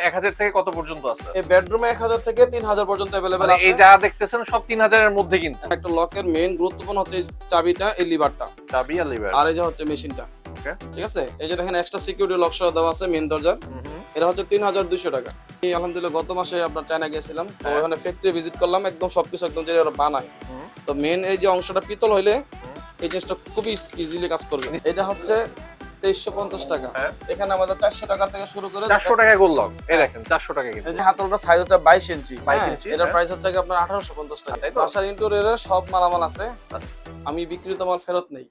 1000 থেকে কত পর্যন্ত আছে? এই বেডরুমে 1000 থেকে 3000 পর্যন্ত अवेलेबल মানে আছে। এই যা দেখতেছেন সব 3000 এর মধ্যে কিন্তু। একটা লকের মেইন গুরুত্বপূর্ণ হচ্ছে এই চাবিটা, এই লিভারটা, চাবি আর লিভার। আর এই যে হচ্ছে মেশিনটা। ওকে। ঠিক আছে, এই যে দেখেন এক্সট্রা সিকিউরিটি লক সহ দেওয়া আছে মেইন দরজার। এটা হচ্ছে 3200 টাকা। এই আলহামদুলিল্লাহ গত মাসে আপনার চায়না গিয়েছিলাম, তো ওখানে ফ্যাক্টরি ভিজিট করলাম, একদম সবকিছু একদম যে ওরা বানায়। তো মেইন এই যে অংশটা পিতল হইলে এই জিনিসটা খুবই ইজিলি কাজ করবে। এটা হচ্ছে 2350 টাকা। এখানে আমাদের 400 টাকা থেকে শুরু করে 400 টাকায় গোল লক। এই দেখেন 400 টাকা কিন্তু। এই যে হাতলটার সাইজ হচ্ছে 22 ইঞ্চি। 22 ইঞ্চি, এটার প্রাইস হচ্ছে কি আপনার 1850 টাকা। বাসার ইন্টেরিয়রের সব মালামাল আছে, আমি বিক্রিত মাল ফেরত নেই।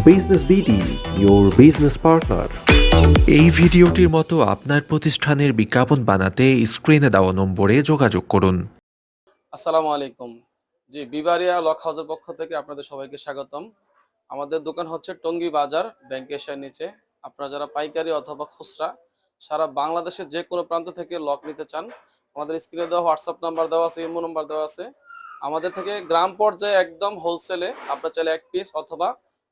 Business BD, your business partner. এই ভিডিওটির মতো আপনার প্রতিষ্ঠানের বিজ্ঞাপন বানাতে স্ক্রিনে দেওয়া নম্বরে যোগাযোগ করুন। আসসালামু আলাইকুম। জি, বিবারিয়া লক হাউসের পক্ষ থেকে আপনাদের সবাইকে স্বাগতম। আমাদের দোকান হচ্ছে টঙ্গী বাজার, ব্যাংক এশিয়ার নিচে। আপনারা যারা পাইকারি অথবা খুচরা সারা বাংলাদেশের যে কোনো প্রান্ত থেকে লক নিতে চান, আমাদের স্ক্রিনে দেওয়া হোয়াটসঅ্যাপ নাম্বার দেওয়া আছে, ইমো নাম্বার দেওয়া আছে। আমাদের থেকে গ্রাম পর্যায়ে একদম হোলসেলে আপনারা চাইলে এক পিস অথবা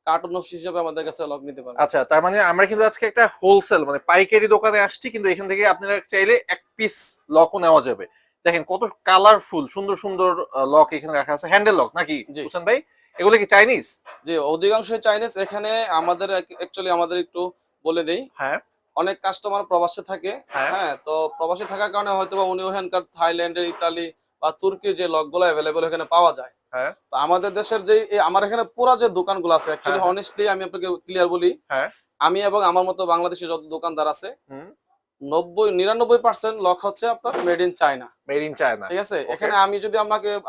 কার্টুন হিসেবে আমাদের কাছে লক নিতে পারেন। আচ্ছা, তার মানে আমরা কিন্তু আজকে একটা হোলসেল মানে পাইকারি দোকানে আসছি, কিন্তু এখান থেকে আপনারা চাইলে এক পিস লকও নেওয়া যাবে। দেখেন কত কালারফুল সুন্দর সুন্দর লক এখানে রাখা আছে। হ্যান্ডেল লক নাকি হোসেন ভাই? এগুলো কি চাইনিজ? জি, অধিকাংশই চাইনিজ। এখানে আমাদের অ্যাকচুয়ালি আমাদের একটু বলে দেই, হ্যাঁ, অনেক কাস্টমার প্রবাসে থাকে। হ্যাঁ, তো প্রবাসে থাকার কারণে হয়তো বা উনি ওখানকার থাইল্যান্ডের, ইতালি বা তুর্কির যে লকগুলো অ্যাভেলেবল এখানে পাওয়া যায়। হ্যাঁ, তো আমাদের দেশের যে আমার এখানে পুরো যে দোকানগুলো আছে, অ্যাকচুয়ালি অনেস্টলি আমি আপনাকে ক্লিয়ার বলি, হ্যাঁ, আমি এবং আমার মতো বাংলাদেশি যত দোকানদার আছে 99% লক হচ্ছে আপনার made in China. Made in China. ঠিক আছে, এখানে আমি যদি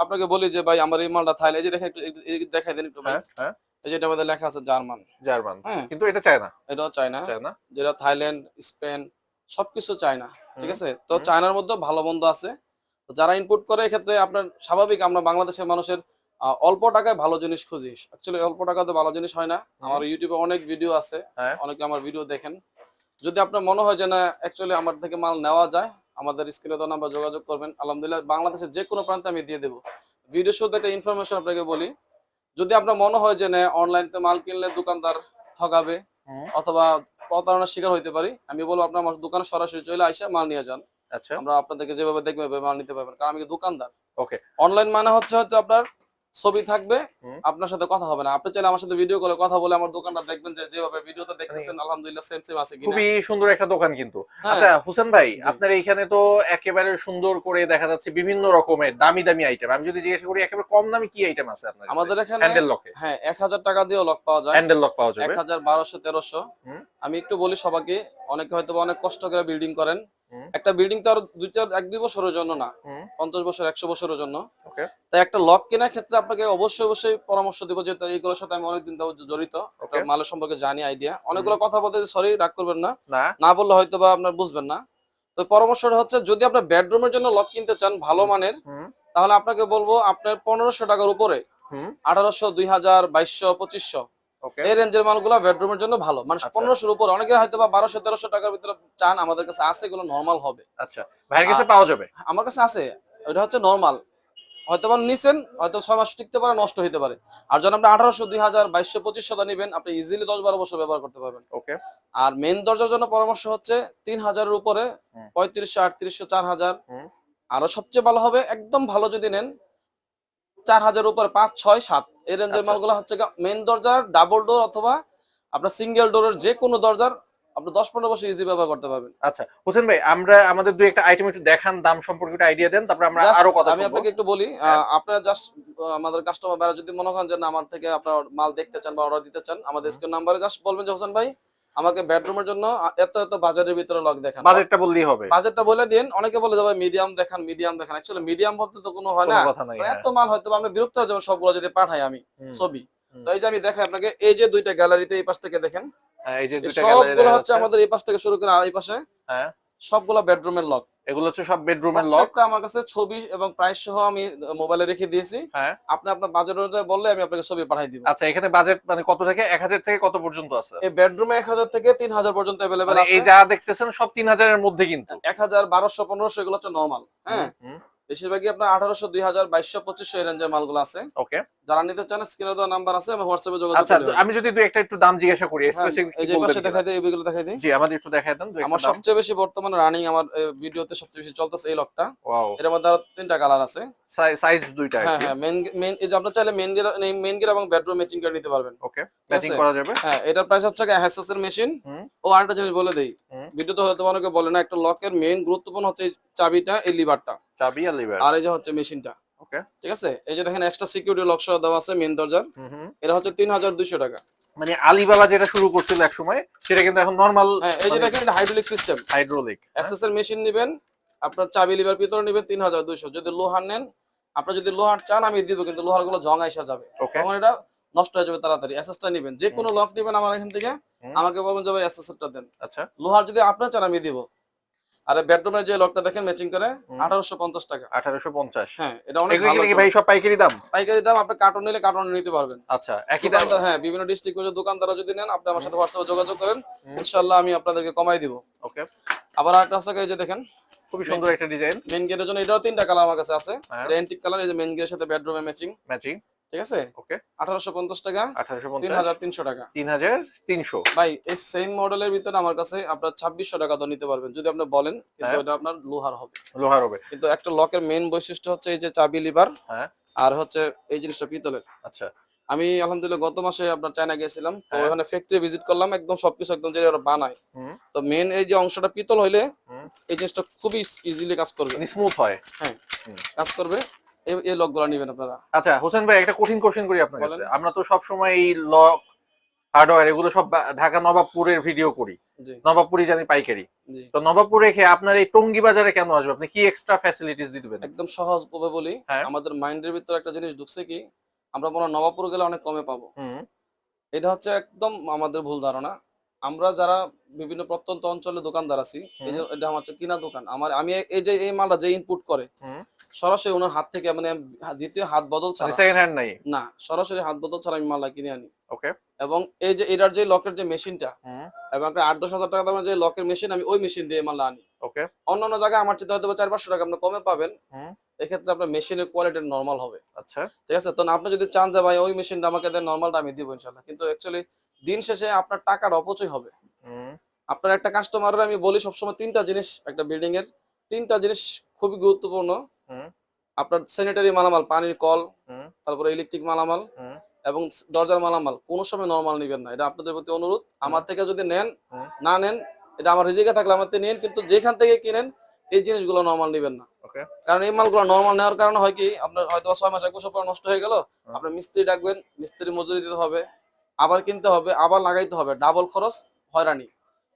আপনাকে বলি যে ভাই আমার এই মালটা থাইল্যান্ড, এই যে দেখেন একটু দেখাই দেন একটু ভাই। হ্যাঁ, এই যে এটা আমাদের লেখা আছে জার্মান। জার্মান, হ্যাঁ, কিন্তু এটা চায়না। এটাও চায়না, চায়না। যেটা থাইল্যান্ড, স্পেন সবকিছু চায়না। ঠিক আছে, তো চায়নার মধ্যে ভালো মন্দ আছে। তো যারা ইনপুট করে এক্ষেত্রে আপনার স্বাভাবিক, আমরা বাংলাদেশের মানুষের অল্প টাকায় ভালো জিনিস খুঁজি। অ্যাকচুয়ালি অল্প টাকাতে ভালো জিনিস হয় না। আমার ইউটিউবে অনেক ভিডিও আছে, অনেকে আমার ভিডিও দেখেন। যদি আপনার মনে হয় যে না অ্যাকচুয়ালি আমার থেকে মাল নেওয়া যায়, আমাদের স্ক্রিনে দেওয়া নাম্বার যোগাযোগ করবেন। আলহামদুলিল্লাহ বাংলাদেশের যে কোনো প্রান্তে আমি দিয়ে দেবো। ভিডিও শুরুতে একটা ইনফরমেশন আপনাকে বলি, যদি আপনার মনে হয় যে না অনলাইনতে মাল কিনলে দোকানদার ঠকাবে অথবা প্রতারণার শিকার হইতে পারি, আমি বলবো আপনার আমার দোকানে সরাসরি চলে আইসা মাল নিয়ে যান। আচ্ছা, আমরা আপনাদেরকে যেভাবে দেখবে মাল নিতে পারবেন, কারণ আমি দোকানদার। ওকে। অনলাইন মানে হচ্ছে আপনার ছবি থাকবে, আপনার সাথে কথা হবে না। আপনি চাইলে আমার সাথে ভিডিও কলে কথা বলে আমার দোকানটা দেখবেন, যে যেভাবে ভিডিওতে দেখতেছেন আলহামদুলিল্লাহ সেম সেম আছে কিনা। খুবই সুন্দর একটা দোকান কিন্তু। আচ্ছা হোসেন ভাই, আপনার এইখানে তো একেবারে সুন্দর করে দেখা যাচ্ছে বিভিন্ন রকমের দামি দামি আইটেম। আমি যদি জিজ্ঞাসা করি একেবারে কম দামি কি আইটেম আছে আপনার কাছে? আমাদের এখানে হ্যান্ডেল লকে। হ্যাঁ, 1000 টাকা দিয়েও লক পাওয়া যায়। হ্যান্ডেল লক পাওয়া যাবে 1000, 1200, 1300। আমি একটু বলি সবাইকে, অনেকে হয়তো অনেক কষ্ট করে বিল্ডিং করেন। একটা বিল্ডিং তো আর 1-2 বছরের জন্য না, 50 বছর 100 বছরের জন্য। ওকে। তাই একটা লক কেনার ক্ষেত্রে আপনাকে অবশ্যই পরামর্শ দিব, যে এইগুলোর সাথে আমি অনেকদিন জড়িত, মালের সম্পর্কে জানি, আইডিয়া। অনেকগুলো কথা বলতে সরি, রাগ করবেন না, না বললে হয়তো বা আপনার বুঝবেন না। তো পরামর্শটা হচ্ছে, যদি আপনার বেডরুমের জন্য লক কিনতে চান ভালো মানের, তাহলে আপনাকে বলবো আপনার 1500 টাকার উপরে, 1800, 2000, 2200, 2500 এই রেঞ্জের মালগুলো বেডরুমের জন্য ভালো। মানে 1500 উপরে। অনেকে হয়তো বা 1200, 1300 টাকার ভিতরে চান, আমাদের কাছে আছে, এগুলো নরমাল হবে। আচ্ছা, ভাইয়ের কাছে পাওয়া যাবে? আমার কাছে আছে, এটা হচ্ছে নরমাল। হয়তো বা নিছেন, হয়তো 6 মাস টিকতে পারে, নষ্ট হতে পারে। আর যখন আপনি 1800, 2000, 2200, 2500 নিবেন, আপনি ইজিলি 10-12 বছর ব্যবহার করতে পারবেন। ওকে। আর মেইন দরজার জন্য পরামর্শ হচ্ছে 3000 এর উপরে, 3500, 3800, 4000। আরো সবচেয়ে ভালো হবে একদম ভালো যদি নেন 4000 উপরে, 5, 6, 7 এই রেঞ্জের মালগুলো হচ্ছে মেইন দরজার ডাবল ডোর অথবা আপনার সিঙ্গেল ডোরের যে কোনো দরজার আপনি 10-15 বছর ইজি ব্যবহার করতে পারবেন। আচ্ছা হোসেন ভাই, আমরা আমাদের দুই একটা আইটেম একটু দেখান, দাম সম্পর্কে একটা আইডিয়া দেন, তারপর আমরা আরো কথা আমি আপনাকে একটু বলি। আপনারা জাস্ট আমাদের কাস্টমার যারা যদি মনে করেন যে না আমার থেকে আপনার মাল দেখতে চান বা অর্ডার দিতে চান, আমাদের স্ক্রিন নাম্বারে জাস্ট বলবেন যে হোসেন ভাই আমাকে বেডরুমের জন্য এত এত বাজারের ভিতরে লক দেখান। বাজেটটা বললেই হবে। বাজেটটা বলে দিন। অনেকে বলে যে ভাই মিডিয়াম দেখান, মিডিয়াম দেখান। অ্যাকচুয়ালি মিডিয়াম বলতে তো কোনো হয় না, এত মাল হয়তো আমরা বিরক্ত হয়ে যাবো সবগুলো যদি পাঠাই আমি ছবি। তো এই যে আমি দেখাই আপনাকে, এই যে দুইটা গ্যালারিতে এই পাশ থেকে দেখেন, এই যে দুইটা সবগুলো হচ্ছে আমাদের এই পাশ থেকে শুরু করে এই পাশে সবগুলো বেডরুমের লক। এগুলো হচ্ছে সব বেডরুমের লক। আমার কাছে ছবি এবং প্রাইস সহ আমি মোবাইলে রেখে দিয়েছি। আপনি আপনার বাজেট অনুযায়ী বললে আমি আপনাকে ছবি পাঠিয়ে দিব। আচ্ছা, এখানে বাজেট মানে কত থেকে 1000 থেকে কত পর্যন্ত আছে? এই বেডরুমে 1000 থেকে 3000 পর্যন্ত अवेलेबल আছে। এই যা দেখতেছেন সব 3000 এর মধ্যে কিন্তু। 1000, 1200, 1500 এগুলো হচ্ছে নরমাল। হ্যাঁ, বেশিরভাগই আপনার 1800, 2000, 2200, 2500 এই রেঞ্জের মালগুলো আছে। ওকে, যারা নিতে চান স্ক্রিনে দেওয়া নাম্বার আছে, আমি হোয়াটসঅ্যাপে যোগাযোগ আচ্ছা করলে হবে। আমি যদি দুই একটা একটু দাম জিজ্ঞাসা করি হ্যাঁ, স্পেসিফিক এই কি যে বলবেন পাশে কিনা? দেখাই দেই, এইগুলো দেখাই দেই। জি আমাদের একটু দেখায় দেন দুই আমার একটা দাম। সবচেয়ে বেশি বর্তমানে রানিং আমার ভিডিওতে সবচেয়ে বেশি চলতেছে এই লকটা। ওয়াও, এর মধ্যে আরো 3টা কালার আছে। সাইজ দুইটা আর হ্যাঁ কি। হ্যাঁ, মেন এই যে আপনারা চাইলে মেন গিয়ার এবং বেডরুম ম্যাচিং করে নিতে পারবেন। ওকে, ম্যাচিং আছে? করা যাবে। হ্যাঁ, এটার প্রাইস হচ্ছে হ্যাসাস এর মেশিন। হুম ও আরেকটা জিনিস বলে দেই, হুম, ভিডিওতে হয়তো অনেকে বলে না, একটা লকের মেইন গুরুত্বপূর্ণ হচ্ছে এই চাবিটা, এই লিভারটা, চাবি আর লিভার। আর এই যে হচ্ছে মেশিনটা। ওকে, ঠিক আছে, এই যে দেখেন এক্সট্রা সিকিউরিটি লক সহ দেওয়া আছে মেইন দরজার। হুম, এটা হচ্ছে 3200 টাকা। মানে আলিবাবা যেটা শুরু করছিল এক সময় সেটা কিন্তু এখন নরমাল হ্যাঁ, এই যে দেখেন এটা হাইড্রোলিক সিস্টেম। হাইড্রোলিক। এসএস এর মেশিন নেবেন, আপনার চাবি লিভার ভিতরে নেবেন 3200। যদি লোহার নেন, আপনার যদি লোহার চান আমি দিব, কিন্তু লোহার গুলো জং আইসা যাবে, ওকে, তখন এটা নষ্ট হয়ে যাবে তাড়াতাড়ি। এসএসটা নেবেন, যে কোনো লক নেবেন আমার এখান থেকে, হুম। আমাকে বলবেন যে ভাই এসএসটা দেন। আচ্ছা, লোহার যদি আপনার চান আমি দিব। আর বেডরুমের যে লকটা দেখেন ম্যাচিং করে, হুম। 1850 টাকা। 1850। হ্যাঁ, এটা অনেক এগুলো ভালো কি ভাই সব পাইকারি দাম? পাইকারি দাম। আপনি কার্টন নিলে কার্টন নিতে পারবেন। আচ্ছা, একই দাম। দোকানদার, হ্যাঁ, বিভিন্ন ডিস্ট্রিক্টের দোকানদাররা যদি নেন, আপনি আমার সাথে হোয়াটসঅ্যাপে যোগাযোগ করেন, ইনশাআল্লাহ আমি আপনাদেরকে কমাই দিব। ওকে, আবার আরেকটা আছে, এই যে দেখেন খুবই সুন্দর একটা ডিজাইন, মেইন গেটের জন্য, এটাও 3টা কালার আমার কাছে আছে। হ্যাঁ। এটা এন্টিক কালার, এই যে মেইন গেটের সাথে বেডরুমে ম্যাচিং। ম্যাচিং। ঠিক আছে, ওকে, 1850 টাকা, 1850, 3300 টাকা। 3300। ভাই এই সেম মডেলের ভিতরে আমার কাছে আপনার 2600 টাকা তো নিতে পারবেন যদি আপনি বলেন, কিন্তু হ্যাঁ। এটা আপনার লোহার হবে। লোহার হবে। কিন্তু একটা লকের মেইন বৈশিষ্ট্য হচ্ছে এই যে চাবি লিভার, হ্যাঁ, আর হচ্ছে এই জিনিসটা পিতলের। আচ্ছা, আমি আলহামদুলিল্লাহ গত মাসে আপনার চায়না গিয়েছিলাম, তো হ্যাঁ। ওখানে ফ্যাক্টরি ভিজিট করলাম, একদম সবকিছু একদম যে ওরা বানায়। হুম তো মেইন এই যে অংশটা পিতল হইলে হুম, এই জিনিসটা খুবই ইজিলি কাজ করবে। স্মুথ হয়। হ্যাঁ, হুম। কাজ করবে। এই লকগুলো নেবেন আপনারা। আচ্ছা হোসেন ভাই, একটা কঠিন কোশ্চেন করি আপনার কাছে। বলেন। আমরা তো সব সময় এই লক হার্ডওয়্যার এগুলো সব ঢাকা নবাবপুরের ভিডিও করি, জি নবাবপুরি জানি পাইকারি। জি, তো নবাবপুর রেখে আপনার এই টঙ্গী বাজারে কেন আসবে? আপনি কি এক্সট্রা ফ্যাসিলিটিস দিবেন? একদম সহজ ভাবে বলি, হ্যাঁ। আমাদের মাইন্ডের ভিতরে একটা জিনিস ঢুকছে কি, আমরা মনে হয় নবাবপুর গেলে অনেক কমে পাবো। হুম এটা হচ্ছে একদম আমাদের ভুল ধারণা। আমরা যারা বিভিন্ন প্রত্যন্ত অঞ্চলে দোকানদার আছি, এই যে এটা আমার হচ্ছে কিনা দোকান, আমি এই যে এই মালটা যে ইনপুট করে হুম, সরাসরি ওনার হাত থেকে, মানে দ্বিতীয় হাত বদল ছাড়া, সেকেন্ড হ্যান্ড নাই। না, সরাসরি হাত বদল ছাড়া আমি মালটা কিনে আনি। ওকে, এবং এই যে এটার যে লকের যে মেশিনটা, হুম, এবং একটা 8-10 হাজার টাকা দামের যে লকের মেশিন, আমি ওই মেশিন দিয়ে মালটা আনি। ওকে, অন্যান্য জায়গায় আমার চেয়ে হয়তো 400-500 টাকা আপনি কমে পাবেন, হুম, এক্ষেত্রে আপনার মেশিনের কোয়ালিটি নরমাল হবে। আচ্ছা, ঠিক আছে, তো আপনি যদি চান যে ভাই ওই মেশিনটা আমাকে দেন, নরমালটা আমি দিব ইনশাল্লাহ, কিন্তু অ্যাকচুয়ালি দিন শেষে আপনার টাকার অপচয় হবে। হুম, আপনার একটা কাস্টমারের আমি বলি সবসময় 3টা জিনিস, একটা বিল্ডিং এর 3টা জিনিস খুবই গুরুত্বপূর্ণ। হুম, আপনার স্যানিটারি মালামাল, পানির কল, হুম, তারপরে ইলেকট্রিক মালামাল হুম, এবং দরজার মালামাল কোনো সময় নরমাল নেবেন না। এটা আপনাদের প্রতি অনুরোধ। আমার থেকে যদি নেন, হুম। না নেন, এটা আমার রিজিকে থাকলে আমার থেকে নেন, কিন্তু যেখান থেকে কিনেন এই জিনিসগুলো নরমাল নেবেন না। ওকে, কারণ এই মালগুলো নরমাল নেওয়ার কারণে হয় কি, আপনার হয়তো 6 মাস 1 বছর পর নষ্ট হয়ে গেল, আপনার মিস্ত্রি ডাকবেন, মিস্ত্রি মজুরি দিতে হবে, আবার কিনতে হবে, আবার লাগাইতে হবে, ডাবল খরচ, হয়রানি।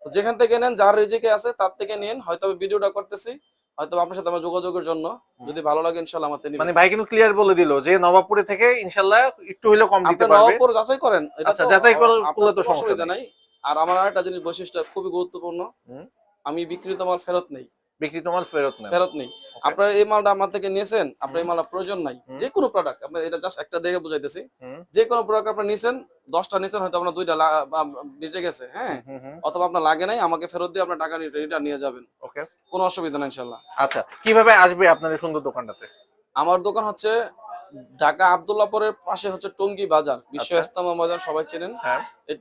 তো যেখান থেকে নেন, যার রিজিকে আছে তার থেকে নিন। হয়তো আমি ভিডিওটা করতেছি, হয়তো আপনার সাথে আমার যোগাযোগের জন্য, যদি ভালো লাগে ইনশাআল্লাহ আমার থেকে মানে নিবেন। ভাই কিন্তু ক্লিয়ার বলে দিল যে নবাবপুরে থেকে ইনশাআল্লাহ একটু হইলেও কম দিতে আপনি পারবে। নবাবপুর যাচাই করেন, এটা আচ্ছা, তো যাচাই করলে আপনার তো কোনো সমস্যা অসুবিধা নেই। নাই। আর আমার আরেকটা জিনিস বৈশিষ্ট্য খুবই গুরুত্বপূর্ণ, হুম। আমি বিক্রিত মাল ফেরত নেই। বিক্রি তোমার ফেরত নেন। ফেরত নেই। আপনার এই মালটা আমার থেকে নিয়েছেন, আপনার এই মালটা প্রয়োজন নাই, হুম। যে কোনো প্রোডাক্ট, আপনি এটা জাস্ট একটা দেখে বুঝাইতেছি, হুম, যে কোনো প্রোডাক্ট আপনি নিছেন, 10টা নিছেন, হয়তো আপনার 2টা বেঁচে গেছে, হ্যাঁ, হুম, হুম, অথবা আপনার লাগে নাই, আমাকে ফেরত দিয়ে আপনার টাকা রিটার্ন নিয়ে যাবেন, ওকে। কোনো অসুবিধা নাই ইনশাআল্লাহ। আচ্ছা, কিভাবে আসবে আপনার এই সুন্দর দোকানটাতে? আমার দোকান হচ্ছে ঢাকা আব্দুল্লাহপুরের পাশে হচ্ছে টঙ্গী বাজার, বিশ্ব আচ্ছা। ইস্তেমা বাজার সবাই চেনেন। হ্যাঁ, এই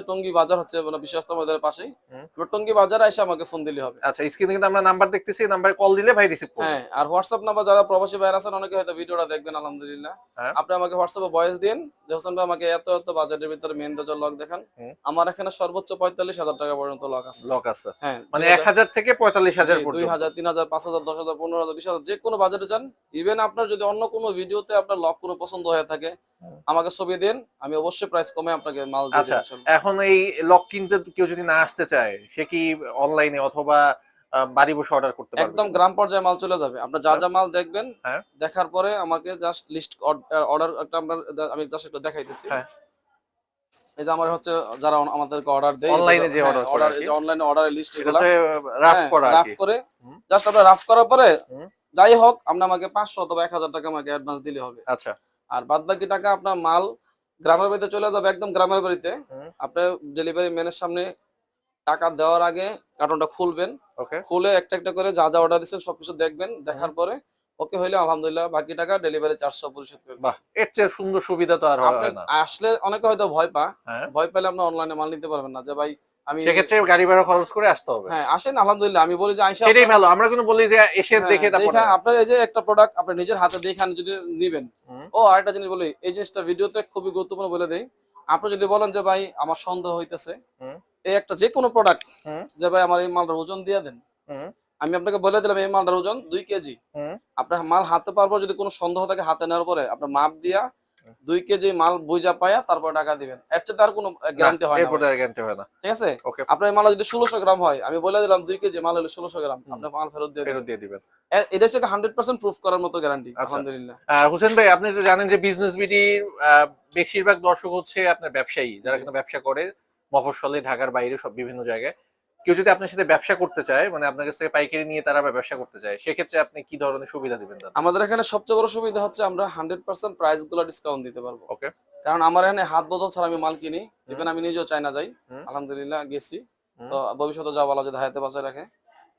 টঙ্গী বাজার হচ্ছে মানে বিশ্ব ইস্তেমা বাজারের পাশেই। হুম। এবার টঙ্গী বাজারে এসে আমাকে ফোন দিলে হবে। আচ্ছা, স্ক্রিনে কিন্তু আমরা নাম্বার দেখতেছি, নাম্বারে কল দিলে ভাই রিসিভ করবে। হ্যাঁ, আর হোয়াটসঅ্যাপ নাম্বার, যারা প্রবাসী ভাইরা আছেন অনেকে হয়তো ভিডিওটা দেখবেন আলহামদুলিল্লাহ, হ্যাঁ। আপনি আমাকে হোয়াটসঅ্যাপে ভয়েস দিন যে হোসেন ভাই আমাকে এত এত বাজেটের ভিতরে মেন দরজার লক দেখান। হুম। আমার এখানে সর্বোচ্চ 45,000 টাকা পর্যন্ত লক আছে। লক আছে হ্যাঁ, মানে 1000 থেকে 45,000 পর্যন্ত। 2,000, 3,000, 5,000, 10,000, 15,000, 20,000, যে কোনো বাজেটে যান। ইভেন আপনার যদি অন্য কোনো ভিডিওতে আপনার লক কোনো পছন্দ হয়ে থাকে, আমাকে ছবি দেন, আমি অবশ্যই প্রাইস কমে আপনাকে মাল দিয়ে আচ্ছা, দেব ইনশাআল্লাহ। এখন এই লক কিনতে কেউ যদি না আসতে চায়, সে কি অনলাইনে অথবা বাড়ি বসে অর্ডার করতে পারবে? একদম গ্রাম পর্যায়ে মাল চলে যাবে। আপনার যা আচ্ছা। যা মাল দেখবেন, হ্যাঁ। দেখার পরে আমাকে জাস্ট লিস্ট অর্ডার একটা আমি জাস্ট একটু দেখাইতেছি। হ্যাঁ। এই যে আমার হচ্ছে যারা আমাদেরকে অর্ডার দেয়, অনলাইনে যে অর্ডার করে অর্ডার, আর কি। এই যে অনলাইনে অর্ডারের লিস্ট, এটা এগুলো হচ্ছে রাফ করা আর রাফ কি। করে, হুম। জাস্ট আপনার রাফ করার পরে হুম। যাই হোক আপনি আমাকে 500 অথবা 1000 টাকা আমাকে অ্যাডভান্স দিলে হবে। আচ্ছা, আর বাদ বাকি টাকা আপনার মাল গ্রামের বাড়িতে চলে যাবে, একদম গ্রামের বাড়িতে। হুম। আপনি ডেলিভারি ম্যানের সামনে টাকা দেওয়ার আগে কার্টনটা খুলবেন, ওকে, খুলে একটা একটা করে যা যা অর্ডার দিচ্ছেন সবকিছু দেখবেন, দেখার পরে ওকে হইলে আলহামদুলিল্লাহ বাকি টাকা ডেলিভারি চার্জ সহ পরিশোধ করে দিই। বাহ, এর চেয়ে সুন্দর সুবিধা তো আর আপনি হয় না। আসলে অনেকে হয়তো ভয় হ্যাঁ, ভয় পেলে আপনি অনলাইনে মাল নিতে পারবেন না যে ভাই আমি সেক্ষেত্রে গাড়ি ভাড়া খরচ করে আসতে হবে। হ্যাঁ আসেন আলহামদুলিল্লাহ আমি বলি যে আইসা সেটাই ভালো, আমরা কিন্তু বলি যে এসে দেখে তারপরে। দেখেন আপনার এই যে একটা প্রোডাক্ট আপনি নিজের হাতে দেখেন যদি নিবেন। হুম, ও আরেকটা জিনিস বলি এই জিনিসটা ভিডিওতে খুবই গুরুত্বপূর্ণ বলে দেই। আপনি যদি বলেন যে ভাই আমার সন্দেহ হইতেছে হুম, এই একটা যে কোনো প্রোডাক্ট হুম, যে ভাই আমার এই মালটার ওজন দিয়ে দেন, হুম, আমি আপনাকে বলে দিলাম এই মালটার ওজন 2 কেজি। হুম, আপনার মাল হাতে পারবো যদি কোনো সন্দেহ থাকে হাতে নেওয়ার পরে আপনার মাপ দিয়া 2 কেজি মাল বুঝা পায়া তারপর টাকা দিবেন। এর চেয়ে তার কোনো গ্যারান্টি হয় না এরপরে ভাই। আর গ্যারান্টি হয় না। ঠিক আছে ওকে, আপনার এই মাল যদি 1600 গ্রাম হয় আমি বলে দিলাম 2 কেজি মাল হলো 1600 গ্রাম আপনি মাল ফেরত দিয়ে ফেরত দিবেন। দিয়ে দিবেন। এটা হচ্ছে 100% প্রুফ করার মতো গ্যারান্টি আচ্ছা। আলহামদুলিল্লাহ। হোসেন ভাই, আপনি তো জানেন যে বিজনেস বিডির বেশিরভাগ দর্শক হচ্ছে আপনার ব্যবসায়ী, যারা কিন্তু ব্যবসা করে মফস্বলে, ঢাকার বাইরে সব বিভিন্ন জায়গায়। কেউ যদি আপনার সাথে ব্যবসা করতে চায়, মানে আপনার কাছ থেকে পাইকারি নিয়ে তারা ব্যবসা করতে চায়, সেক্ষেত্রে আপনি কি ধরনের সুবিধা দিবেন তাদের? আমাদের এখানে সবচেয়ে বড় সুবিধা হচ্ছে আমরা 100% প্রাইস গুলো ডিসকাউন্ট দিতে পারবো। ওকে, কারণ আমার এখানে হাত বদল ছাড়া আমি মাল কিনি, ইভেন আমি নিজেও চাইনা যাই, হুম, আলহামদুলিল্লাহ গেছি। হুম, তো ভবিষ্যতে যাওয়া ভালো যদি হায়াতে বাঁচায় রাখে।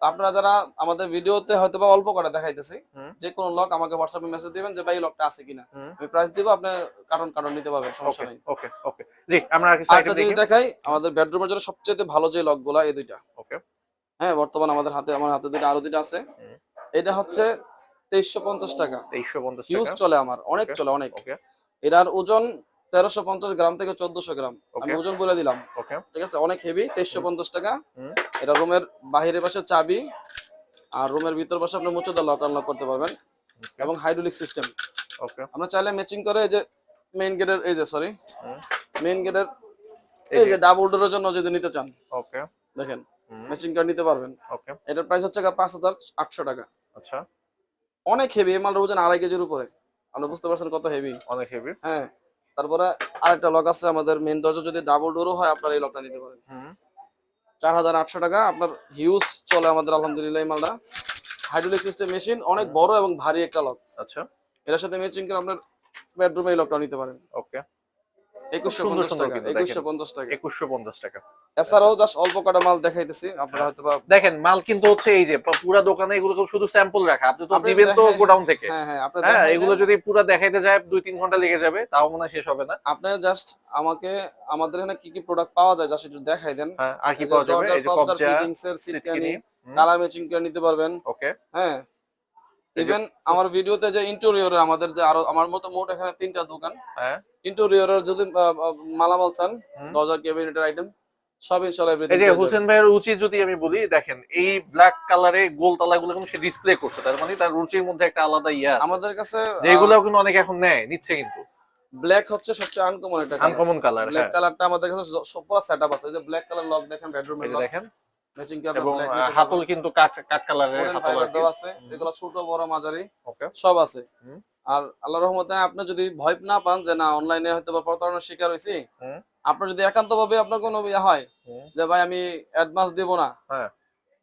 তো আপনারা যারা আমাদের ভিডিওতে হয়তো বা অল্প করে দেখাইতেছি, হুম, যে কোনো লক আমাকে হোয়াটসঅ্যাপে মেসেজ দিবেন যে ভাই এই লকটা আছে কিনা, হুম, আমি প্রাইস দিব, আপনি কার্টন নিতে পারবেন, সমস্যা ওকে, নেই। ওকে, ওকে। জি, আমরা আর কিছু আরেকটা আইটেম জিনিস দেখি। দেখাই, আমাদের বেডরুমের জন্য সবচেয়ে ভালো যে লকগুলা এই দুইটা। ওকে, হ্যাঁ বর্তমান আমার হাতে দুইটা, আরো দুইটা আছে। হুম, এটা হচ্ছে 2350 টাকা। 2350 হিউজ টাকা। চলে আমার, অনেক ওকে, চলে অনেক। ওকে, এটার ওজন 1350 গ্রাম থেকে 1400 গ্রাম, আমি ওকে, ওজন বলে দিলাম। ওকে, ঠিক আছে অনেক হেভি, 2350 টাকা। হুম, এটা রুমের বাহিরের পাশে চাবি আর রুমের ভিতর পাশে আপনি মুচুদা লক আনলক করতে পারবেন ওকে, এবং হাইড্রোলিক সিস্টেম। ওকে, আমরা চাইলে ম্যাচিং করে এই যে মেইন গেটের এই যে হুম, মেইন গেটের এই এই যে, যে ডাবল ডোরের জন্য যদি নিতে চান ওকে, দেখেন হুম, ম্যাচিং করে নিতে পারবেন। ওকে, এটার প্রাইস হচ্ছে 5800 টাকা। আচ্ছা, অনেক হেভি, এই মালটার ওজন 2.5 কেজির উপরে, আপনি বুঝতে পারছেন কত হেভি। অনেক হেভি। হ্যাঁ তারপরে আরেকটা লক আছে আমাদের মেইন দরজা যদি ডাবল ডোরও হয় আপনার এই লকটা নিতে পারেন। হুম, 4800 টাকা। আপনার হিউজ চলে আমাদের আলহামদুলিল্লাহ এই মালটা। হাইড্রোলিক সিস্টেম মেশিন, অনেক বড় এবং ভারী একটা লক। আচ্ছা, এটার সাথে ম্যাচিং করে আপনার বেডরুমে এই লকটা নিতে পারেন। ওকে। সুন্দর 2150 সুন্দর টাকা, কিন্তু 2150 টাকা। 2150 টাকা। এছাড়াও জাস্ট অল্প কটা মাল দেখাইতেছি আপনারা হ্যাঁ। হয়তো বা দেখেন, মাল কিন্তু হচ্ছে এই যে পুরা দোকানে এগুলো শুধু স্যাম্পল রাখা, আপনি তো আপনি দিবেন তো হ্যাঁ, গোডাউন থেকে। হ্যাঁ আপনি হ্যাঁ, দেখাই এগুলো দেন। যদি পুরা দেখাইতে যায় 2-3 ঘন্টা লেগে যাবে, তাও মনে হয় শেষ হবে না। আপনি জাস্ট আমাকে আমাদের এখানে কি কি প্রোডাক্ট পাওয়া যায় জাস্ট একটু দেখাই দেন। হ্যাঁ, আর কি পাওয়া যাবে? এই যে কবজা, ফিটিংস এর সিটকানি। সিটকানি, কালার ম্যাচিং করে নিতে পারবেন। ওকে, হ্যাঁ এই যে, ইভেন আমার ভিডিওতে যে ইন্টেরিয়রের আমাদের যে আরো আমার মতো মোট এখানে 3টা দোকান। হ্যাঁ, ইন্টেরিয়রের যদি মালামাল চান, হুম। দরজা ক্যাবিনেটের আইটেম সব ইনশাআল্লাহ এই এভরিথিং যে পেয়ে হোসেন যাবেন। ভাইয়ের রুচি যদি আমি বলি, দেখেন এই ব্ল্যাক কালারে গোল তালাগুলো কিন্তু সে ডিসপ্লে করছে, তার মানে তার রুচির মধ্যে একটা আলাদা ইয়া আছে, আমাদের কাছে যেগুলো কিন্তু অনেকে এখন নিচ্ছে কিন্তু ব্ল্যাক হচ্ছে সবচেয়ে আনকমন একটা কালার। Uncommon colour. ব্ল্যাক হ্যাঁ, কালারটা আমাদের কাছে সব পুরো সেটআপ আছে। এই যে ব্ল্যাক কালার লক দেখেন, এই বেডরুমের যে লক দেখেন, ম্যাচিং করে এবং ব্ল্যাক হাতল কিন্তু কাট কাট কালারের ওডেন হাতল ফাইবার আর কি। দেওয়া আছে। এগুলো ছোট বড় মাঝারি ওকে, সব আছে। হুম, আর আল্লাহর রহমতে আপনি যদি ভয় না পান যে না অনলাইনে হয়তো বা প্রতারণার শিকার হইছি, হুম, আপনার যদি একান্তভাবে আপনার কোনো ইয়ে হয় হুম, যে ভাই আমি অ্যাডভান্স দেব না, হ্যাঁ।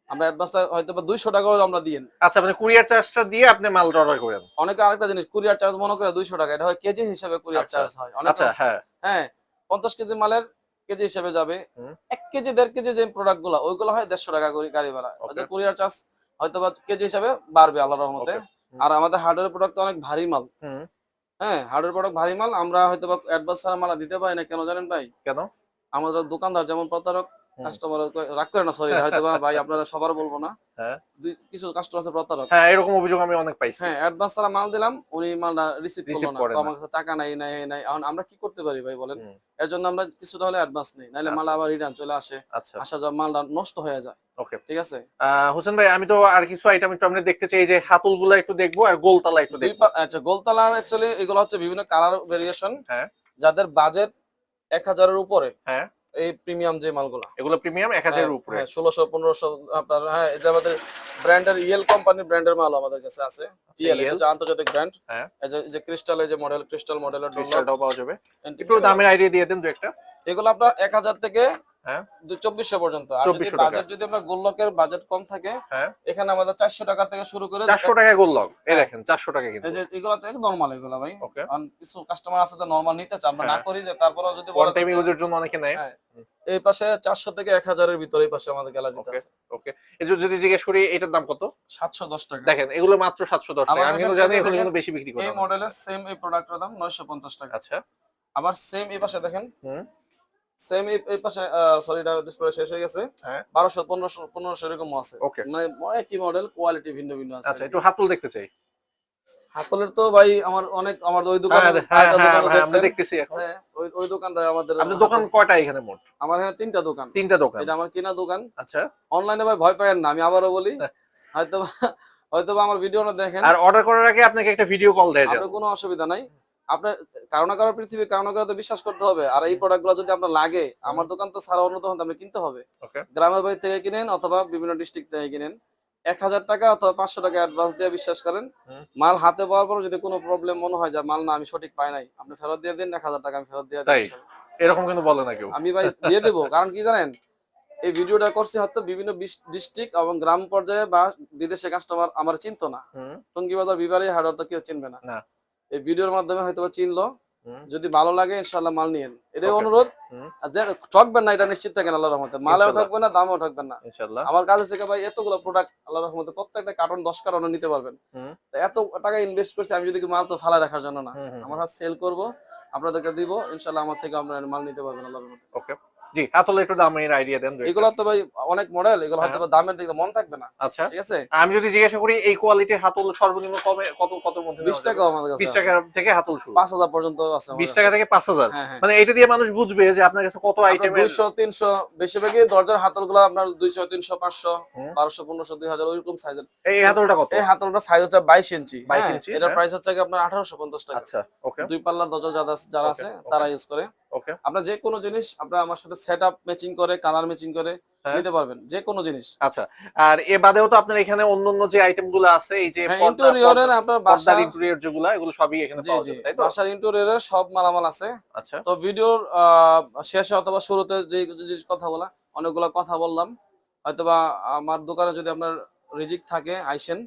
আমরা অ্যাডভান্সটা হয়তো বা 200 টাকা হলে আমরা দিয়েন। আচ্ছা, মানে কুরিয়ার চার্জটা দিয়ে আপনি মাল অর্ডার করেন? অনেকে আরেকটা জিনিস কুরিয়ার চার্জ মনে করে 200 টাকা, এটা হয় কেজি হিসাবে কুরিয়ার আচ্ছা, চার্জ হয়। অনেক আচ্ছা, হ্যাঁ, হ্যাঁ 50 কেজি মালের কেজি হিসেবে যাবে। হুম, 1 কেজি 1.5 কেজি যে প্রোডাক্ট গুলো ওইগুলো হয় 150 টাকা করে গাড়ি ভাড়া। ওকে, ওদের কুরিয়ার চার্জ হয়তো বা কেজি হিসাবে বাড়বে আল্লাহর রহমতে। ওকে, হুম, আর আমাদের হার্ডওয়্যার প্রোডাক্ট অনেক ভারী মাল। হুম, হ্যাঁ হার্ডওয়্যার প্রোডাক্ট ভারী মাল, আমরা হয়তো বা অ্যাডভান্স ছাড়া মাল দিতে পারি না, কেন জানেন ভাই? কেন? আমাদের দোকানদার যেমন প্রতারক, হুম। কাস্টমার রাগ করে না, সরি হয়তো বা ভাই আপনারা সবার বলবো না, হ্যাঁ, কিছু কাস্টমার আছে প্রতারক। হ্যাঁ, এরকম অভিযোগ আমি অনেক পাইছি। হ্যাঁ অ্যাডভান্স ছাড়া মাল দিলাম, উনি মালটা রিসিভ করলো রিসিভ না, করে তো না। আমার কাছে টাকা নাই নাই নাই। এখন আমরা কি করতে পারি ভাই বলেন? হুম, এর জন্য আমরা কিছুটা হলে অ্যাডভান্স নেই, নাহলে মাল আচ্ছা, আবার রিটার্ন চলে আসে, আচ্ছা, আসা যাওয়া মালটা নষ্ট হয়ে যায়। ওকে। ঠিক আছে হোসেন ভাই, আমি তো আর কিছু আইটেম একটু আমরা দেখতে চাই, যে হাতলগুলো একটু দেখবো আর গোলতালা একটু দেখবো। আচ্ছা গোলতলা অ্যাকচুয়ালি এগুলো হচ্ছে বিভিন্ন কালার ভেরিয়েশন, হ্যাঁ, যাদের বাজেট 1000 এর উপরে, হ্যাঁ, এই প্রিমিয়াম যে মালগুলো এগুলো প্রিমিয়াম 1000 এর উপরে। হ্যাঁ 1600-1500 আপনার। হ্যাঁ এই যে আমাদের ব্র্যান্ডের ইএল কোম্পানির ব্র্যান্ডের মাল আমাদের কাছে আছে। ইএল EL, এটা যে আন্তর্জাতিক ব্র্যান্ড। হ্যাঁ, এই যে ক্রিস্টাল, এই যে মডেল ক্রিস্টাল মডেলের ডোর লক, ক্রিস্টালটাও পাওয়া যাবে। একটু দামের আইডিয়া দিয়ে দেন দু একটা। এগুলো আপনার 1000 থেকে হ্যাঁ, 2400 পর্যন্ত। আর যদি 2400 টাকা। বাজেট যদি আমরা গোল্লকের বাজেট কম থাকে, হ্যাঁ, এখানে আমাদের 400 টাকা থেকে শুরু করে 400 টাকায় গোল লক, এই হ্যাঁ। দেখেন 400 টাকা কিন্তু। এই যে এগুলো হচ্ছে নরমাল এগুলো ভাই। ওকে, কারণ কিছু কাস্টমার আছে যে নরমাল নিতে চায়, আমরা না হ্যাঁ। করি যে তারপরেও যদি ওয়ান বলে টাইম যে- ইউজের জন্য অনেকে নেয়। হ্যাঁ এই পাশে 400 থেকে 1000 এর ভিতরে এই পাশে আমাদের গ্যালারিতে ওকে আছে। ওকে, এই যে যদি জিজ্ঞেস করি এটার দাম কত? 710 টাকা। দেখেন এগুলো মাত্র 710 টাকা। আবার আমি কিন্তু দেখেন, জানি এই এগুলো দেখেন, কিন্তু বেশি বিক্রি করে এই না। মডেলের সেম এই প্রোডাক্টের দাম 950 টাকা। আচ্ছা। আবার সেম এই পাশে দেখেন, হুম। সেম এই পাশে সরি এটা ডিসপ্লে শেষ হয়ে গেছে। হ্যাঁ। 1200 1500 এরকম আছে। ওকে। মানে একই মডেল, কোয়ালিটি ভিন্ন ভিন্ন আছে। আচ্ছা, একটু হাতল দেখতে চাই। হাতলের তো ভাই আমার ওই হ্যাঁ দোকানে হ্যাঁ আরেকটা হ্যাঁ, দোকানও আমরা দেখছেন। দেখতেছি এখন। হ্যাঁ, ওই দোকানটা আমাদের আপনার দোকান কয়টা এখানে মোট? আমার এখানে 3টা দোকান। 3টা দোকান। এটা আমার কিনা দোকান। আচ্ছা। অনলাইনে ভাই ভয় পায়েন না, আমি আবারও বলি। হয়তোবা আমার ভিডিওটা দেখেন। আর অর্ডার করার আগে আপনাকে একটা ভিডিও কল দেয়া যাবে। আপনার কোনো অসুবিধা নাই। আপনার কারো না কারো পৃথিবী কারো না কারো তো বিশ্বাস করতে হবে। আর এই প্রোডাক্টগুলো যদি আপনার লাগে, আমার দোকান তো ছাড়া অন্য দোকান তো আপনি কিনতে হবে। ওকে। গ্রামের বাড়ি থেকে কিনেন অথবা বিভিন্ন ডিস্ট্রিক্ট থেকে কিনেন, 1000 টাকা অথবা 500 টাকা অ্যাডভান্স দিয়ে বিশ্বাস করেন। হুম। মাল হাতে পাওয়ার পর যদি কোনো প্রবলেম মনে হয় যে মাল না আমি সঠিক পাই নাই, আপনি ফেরত দিয়ে দিন, 1000 টাকা আমি ফেরত দিয়ে তাই? দিই। এরকম কিন্তু বলে না কেউ। আমি ভাই দিয়ে দেবো, কারণ কি জানেন, এই ভিডিওটা করছি হয়তো বিভিন্ন ডিস্ট্রিক্ট এবং গ্রাম পর্যায়ে বা বিদেশে কাস্টমার আমার চিনতো না। হুম। টঙ্গী বাজার বিবারে হার্ডওয়্যার তো কেউ চিনবে না। না। এই ভিডিওর মাধ্যমে হয়তো চিনলো। হুম। যদি ভালো লাগে ইনশাআল্লাহ মাল নিয়েন, এটাই Okay. অনুরোধ। হুম। আর যে ঠকবেন না এটা নিশ্চিত থাকেন আল্লাহর রহমতে, মালেও ইনশাআল্লাহ। ঠকবেন না, দামেও ঠকবেন না। ইনশাআল্লাহ। আমার কাজ হচ্ছে কি ভাই, এতগুলো প্রোডাক্ট আল্লাহর রহমতে প্রত্যেকটা কার্টন 10 কার্টন নিতে পারবেন। হুম। তো এত টাকা ইনভেস্ট করছি আমি যদি মাল তো ফালা রাখার জন্য না, হুম, হুম, আমার হাত সেল করব, আপনাদেরকে দিব, ইনশাআল্লাহ আমার থেকে আপনারা মাল নিতে পারবেন আল্লাহর রহমতে। ওকে। জি, হাতলে একটু দামের আইডিয়া দেন। এগুলো তো ভাই অনেক মডেল, এগুলো হ্যাঁ। হয়তো বা দামের দিকে মন থাকবে না। আচ্ছা। ঠিক আছে, আমি যদি জিজ্ঞাসা করি এই কোয়ালিটির হাতল সর্বনিম্ন কমে কত মধ্যে 20 টাকা আমাদের কাছে 20 আছে। টাকা থেকে হাতল শুরু। 5000 পর্যন্ত আছে আমার 20 কাছে। টাকা থেকে 5000। হ্যাঁ, হ্যাঁ। মানে এটা দিয়ে মানুষ বুঝবে যে আপনার কাছে কত আপনার আইটেমের। 200 300 বেশিরভাগই দরজার হাতলগুলো আপনার 200 300 500 হুম। 1200 1500 2000 ওইরকম সাইজের। এই হাতলটা কত? এই হাতলটা সাইজ হচ্ছে 22 ইঞ্চি। 22 হ্যাঁ, ইঞ্চি, এটার হ্যাঁ। প্রাইস হচ্ছে কি আপনার 1850 টাকা। আচ্ছা। ওকে। দুই পাল্লা দরজা যারা Okay, আছে okay. তারা ইউজ করে। ওকে। আপনার যে কোনো জিনিস আপনার আমার সাথে সেটআপ ম্যাচিং করে, কালার ম্যাচিং করে হ্যাঁ। নিতে পারবেন, যে কোনো জিনিস। আচ্ছা। আর এ বাদেও তো আপনার এখানে অন্যান্য যে আইটেমগুলো আছে, এই যে হ্যাঁ, ইন্টেরিয়রের আপনার পর্দার বাসার, ইন্টেরিয়র যেগুলো, এগুলো সবই এখানে জি পাওয়া জি, যাবে, তাই তো? বাসার ইন্টেরিয়রের সব মালামাল আছে। আচ্ছা। তো ভিডিওর শেষে অথবা শুরুতে যে কথাগুলা অনেকগুলা কথা বললাম, হয়তোবা আমার দোকানে যদি আপনার রিজিক থাকে আইসেন।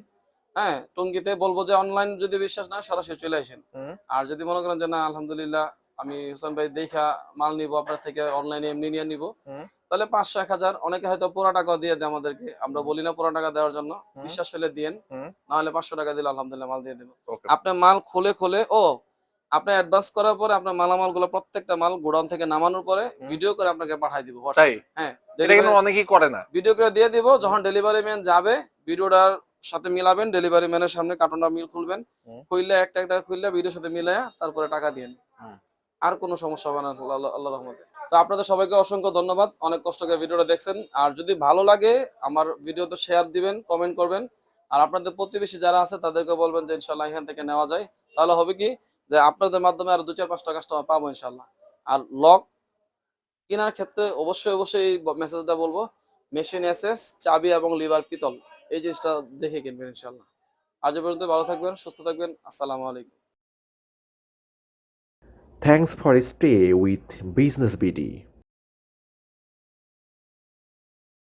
হ্যাঁ, টঙ্গীতে বলবো যে অনলাইন যদি বিশ্বাস না হয় সরাসরি চলে আসেন। হুম। আর যদি মনে করেন যে না আলহামদুলিল্লাহ আমি হোসেন ভাই দেখা মাল নিব আপনার থেকে, অনলাইনে এমনি নিয়ে নিব, হুম। তাহলে 500 1000 অনেকে হয়তো পুরো টাকা দিয়ে দেয় আমাদেরকে, আমরা বলি না পুরো টাকা দেওয়ার জন্য, হুম। বিশ্বাস হলে দিয়েন, হুম। না হলে 500 টাকা দিলে আলহামদুলিল্লাহ মাল দিয়ে দেবো। ওকে। আপনি মাল খুলে আপনি অ্যাডভান্স করার পরে আপনার মালামালগুলো প্রত্যেকটা মাল গোডাউন থেকে নামানোর পরে হুম। ভিডিও করে আপনাকে পাঠিয়ে দিব তাই? হোয়াটসঅ্যাপে। হ্যাঁ, এটা কিন্তু অনেকেই করে না। ভিডিও করে দিয়ে দিব, যখন ডেলিভারি ম্যান যাবে ভিডিওটার সাথে মিলাবেন, ডেলিভারি ম্যানের সামনে কার্টনটা মিল খুলবেন, হুম। খুললে একটা খুললে ভিডিওর সাথে মিলায়া তারপরে টাকা দিন। হুম। আর কোনো সমস্যা হবে না আল্লাহর রহমতে। তো আপনাদের সবাইকে অসংখ্য ধন্যবাদ, অনেক কষ্ট করে ভিডিওটা দেখছেন। আর যদি ভালো লাগে আমার ভিডিওতে শেয়ার দিবেন, কমেন্ট করবেন। আর আপনাদের প্রতিবেশী যারা আছে তাদেরকে বলবেন যে ইনশাআল্লাহ এখান থেকে নেওয়া যায়। তাহলে হবে কি যে আপনাদের মাধ্যমে আরো 2-4-5টা কাস্টমার পাবো ইনশাআল্লাহ। আর লক কেনার ক্ষেত্রে অবশ্যই এই মেসেজটা বলবো, মেশিন এসএস, চাবি এবং লিভার পিতল, এই জিনিসটা দেখে কিনবেন ইনশাআল্লাহ। আজ পর্যন্ত ভালো থাকবেন, সুস্থ থাকবেন। আসসালামু আলাইকুম। Thanks for stay with Business BD.